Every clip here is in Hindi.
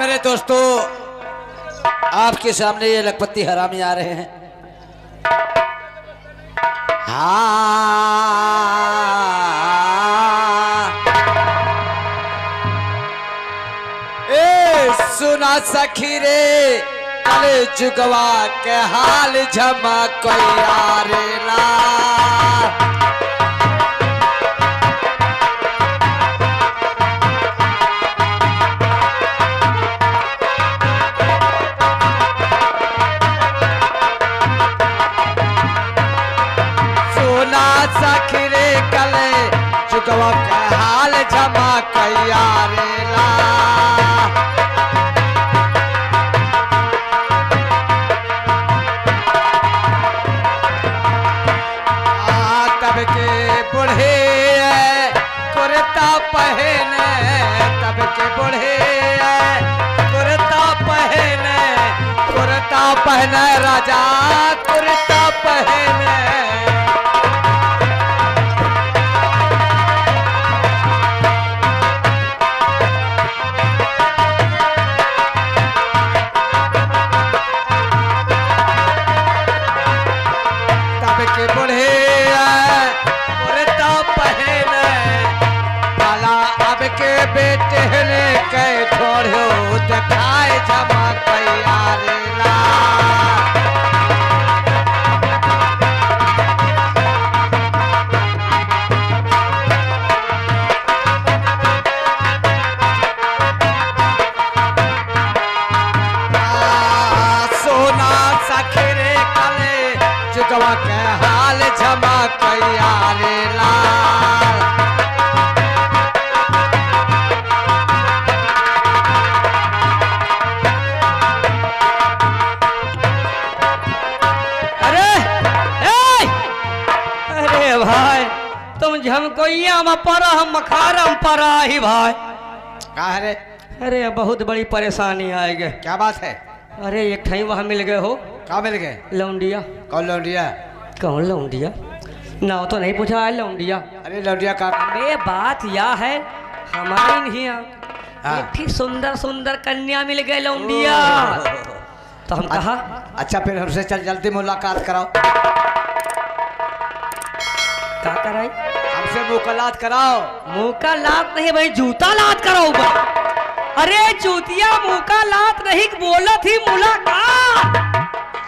मेरे दोस्तों, आपके सामने ये लखपति हरामी आ रहे हैं। सुना सखी रे कल जुगवा के हाल झमा कोई आरेला। सुना सखी रे कल जुगवा के हाल झमा कोई आरेला। पहने तब के बूढ़े कुर्ता पहने राजा कुर्ता पहने। तब के बूढ़े कुर्ता पहने के बेटे ने कई थोड़ो दिखाए जमा कैयारेला। सोना सखरे कले जुगवा के हाल जमा कैयारेला। हमको यहाँ परा हम मखारम परा ही भाई। कहा रे? अरे बहुत बड़ी परेशानी आएगी। क्या बात है? अरे एक ठाई वहाँ मिल गए हो। कहाँ मिल गए? लौंडिया। कौन लौंडिया? कौन लौंडिया? नाव तो नहीं पूछा है लौंडिया। अरे लौंडिया का अरे बात यह है हमारी नहीं एक सुंदर सुंदर कन्या मिल गए लौंडिया। तो हम कहा अच्छा फिर हमसे चल जल्दी मुलाकात कराओ। क्या कराई? हमसे मुलाकात कराओ। मुलाकात नहीं भाई, जूता लात कराओ। अरे जूतिया मुलाकात नहीं बोला थी मुलाकात।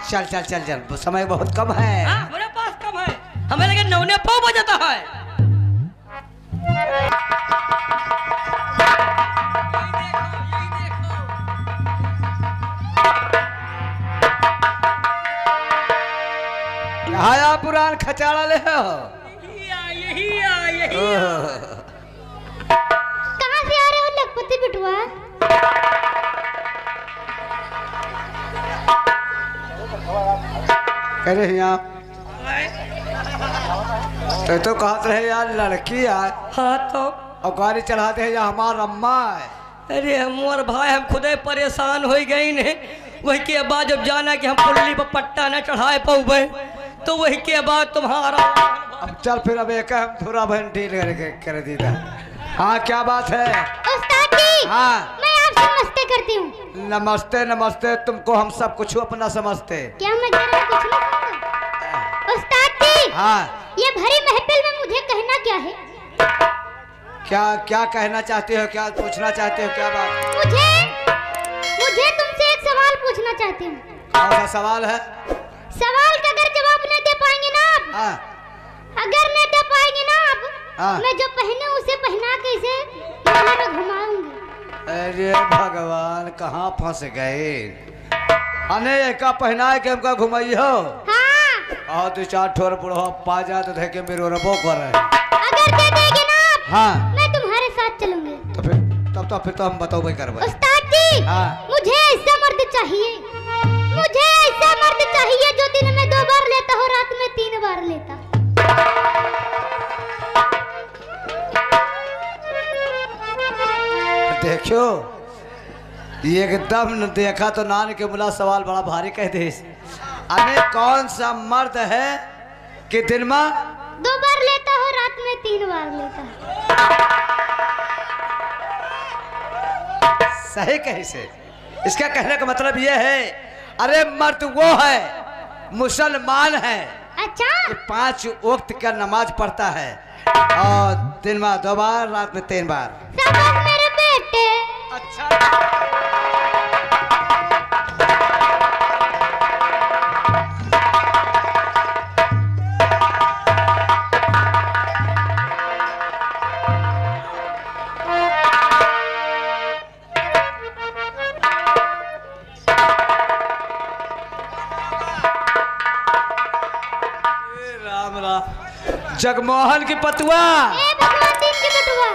चल चल चल चल, समय बहुत कम है। हमारे पास कम है, हमें लगे 9:09 बजाता है। आया पुरान खचाड़ा ले हो। कहाँ से आ रहे हो लखपति बिटुआ? अरे यहाँ तो कहते रहे यार लड़की यार। हाँ तो और गाड़ी चढ़ाते हैं या हमारा अम्मा है। अरे हमार भाई हम खुदे परेशान हो गई ने। वही के बाद जब जाना कि हम पुल्ली पर पट्टा न चढ़ाए पाऊबे तो वही के बाद तुम्हारा। अब चल फिर अब एक हम थोड़ा बहन डील कर दीदा। हाँ क्या बात है? उस्ताद जी, हाँ मैं आपसे नमस्ते करती हूँ। नमस्ते नमस्ते, तुमको हम सब कुछ अपना समझते। क्या मैं जरा कुछ नहीं कहूँगा? उस्ताद जी, हाँ ये भरी महफिल में मुझे कहना क्या है? क्या क्या कहना चाहते हो? क्या पूछना चाहते हो? क्या बात? मुझे तुमसे एक सवाल पूछना चाहती हूँ। कौन सा सवाल है? सवाल का अगर जवाब नहीं दे पाएंगे ना आप, हाँ अगर नहीं दे पाएंगे ना आप, हाँ। मैं जो पहने उसे पहना के इसे मेले में घुमाऊंगी। अरे भगवान कहाँ फंस गए। अने का पहना के हमका घुमाइयो। हाँ। और 2-4 ठोर बुढ़ो पा जा तो देखे मेरे रबो कर रहे। अगर दे देंगे ना आप, हाँ मैं तुम्हारे साथ चलूंगी। तो फिर तो हम बताओ भाई करवाए। उस्ताद जी, हाँ। मुझे ऐसा मर्द चाहिए, मुझे ऐसा मर्द चाहिए जो दिन में 2 बार लेता हो, रात में 3 बार लेता। देखो एकदम न देखा तो नान के मुला सवाल बड़ा भारी कह दे। अरे कौन सा मर्द है कि दिन में 2 बार लेता हो, रात में 3 बार लेता? सही कैसे? इसका कहने का मतलब ये है, अरे मर्द वो है, मुसलमान है, अच्छा कि 5 वक्त का नमाज पढ़ता है और दिन में 2 बार, रात में 3 बार। शाबाश मेरे बेटे। अच्छा राम राम। जगमोहन की पतुआ, ए भगवान दिन की बटुआ।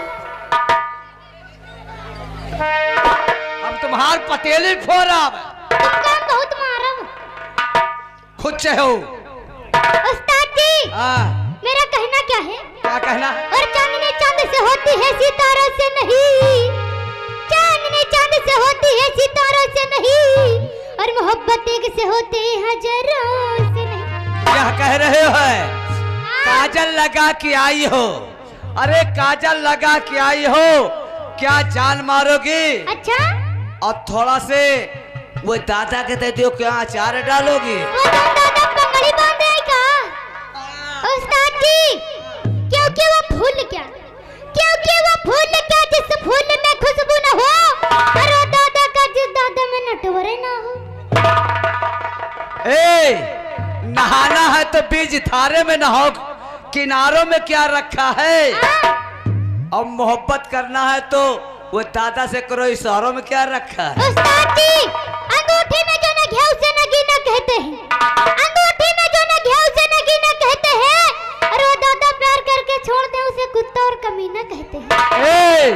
हम तुम्हार पतेली फोड़ब, तुम काम बहुत मारब। खुद चाहो। उस्ताद जी मेरा कहना क्या है? क्या कहना है? और चांदनी चांद से होती है सितारों से नहीं, चांदनी चांद से होती है सितारों से नहीं, और मोहब्बत एक से होती है हजारों से नहीं। क्या कह रहे हो? काजल लगा के आई हो, अरे काजल लगा के आई हो, क्या जान मारोगी? अच्छा और थोड़ा से वो दादा कहते थे क्या अचार डालोगी? वो तुम दादा पंगड़ी बांध रहे का? उस्ताद जी क्योंकि वो फूल क्या, क्योंकि वो फूल क्या जिस फूल में खुशबू न हो, और वो दादा का जिस दादा में नटवरे ना हो। ए नहाना है तो बीच धारे में नहाओ, किनारों में क्या रखा है? और मोहब्बत करना है तो वो दादा से करो, इस शहरों में क्या रखा है? उस्ताद जी अंगूठी में जो न घेव से नगीना कहते हैं, अंगूठी में जो न घेव से नगीना कहते हैं, और वो दादा प्यार करके छोड़ दे उसे कुत्ता और कमीना कहते हैं। ए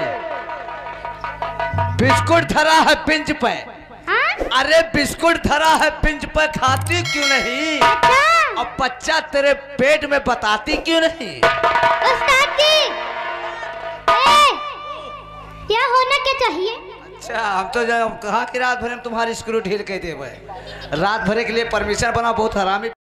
बिस्कुट धरा है पिंच पे, हाँ? अरे बिस्कुट धरा है पिंच पे, खाती क्यों नहीं? अच्छा अब बच्चा तेरे पेट में बताती क्यों नहीं? उस्ताद जी क्या होना क्या चाहिए? अच्छा हम तो जब कहा कि रात भर हम तुम्हारी स्क्रू ढील के देवे, रात भर के लिए परमिशन बना, बहुत हरामी।